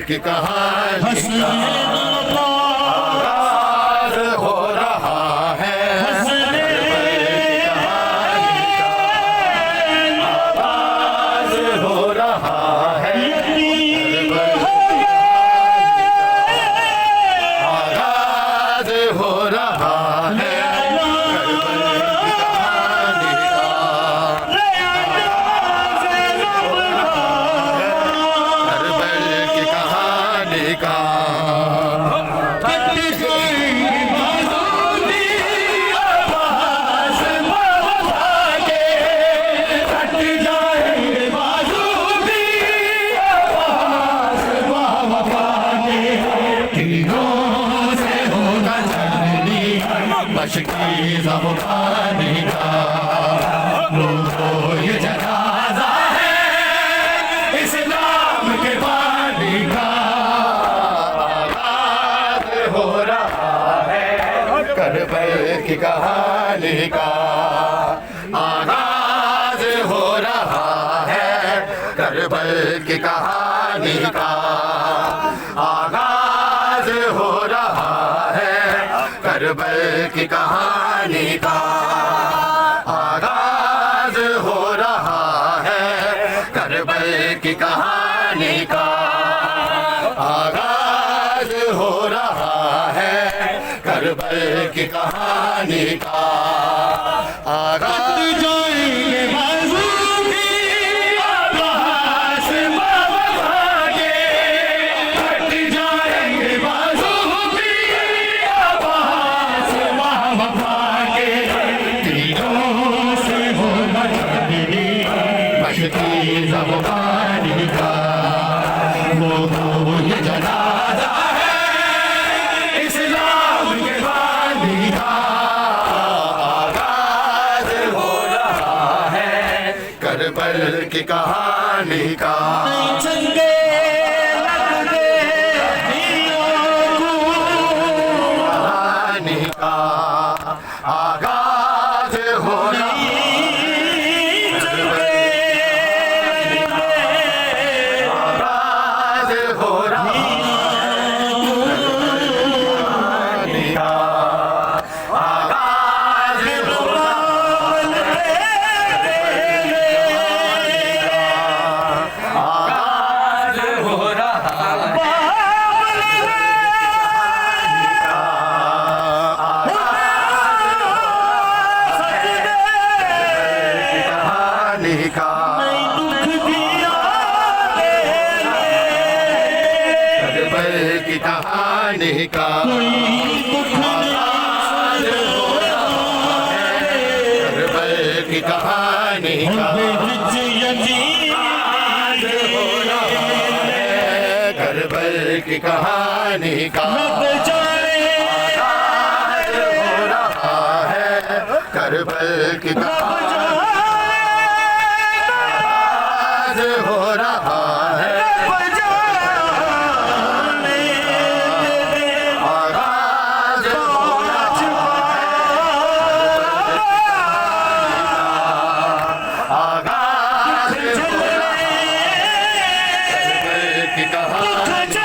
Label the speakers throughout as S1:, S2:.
S1: کی کہانی کا آغاز ہو رہا ہے مشکی زبانی کا وہ یہ جنازہ ہے اسلام کے بانی کا آغاز ہو رہا ہے کربلا کی کہانی کا آغاز ہو رہا ہے کربلا کی کہانی کا آغاز ہو رہا ہے کربلا کی کہانی کا آغاز ہو رہا ہے کربلا کی کہانی کا آغاز ہو رہا ہے کربلا کی کہانی کا آغاز مشکی زبانی کا وہ یہ جنازہ ہے اسلام کے بانی کا آغاز ہو رہا ہے کربلا کی کہانی کا کہانی کا آغاز ہو رہا کربلا کی کہانی کا آغاز ہو رہا ہے کربلا کی کہانی کا آغاز ہو رہا ہے کربلا کی کہانی کا آغاز ہو رہا ہے کربلا کی کہانی ہو رہا ہے آغاز ہو رہا ہے آغاز ہو رہا ہے کی کہانی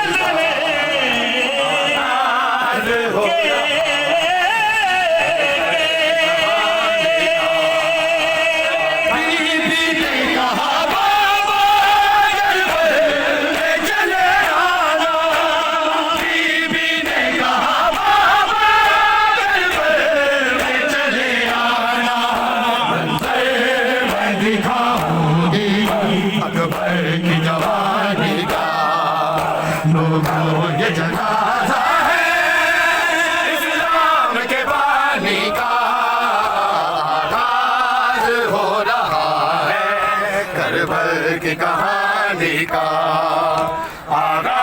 S1: آغاز ہو رہا کی جوانی کا لوگوں یہ جنازہ ہے اسلام کے بانی کا آغاز ہو رہا ہے کربلا کی کہانی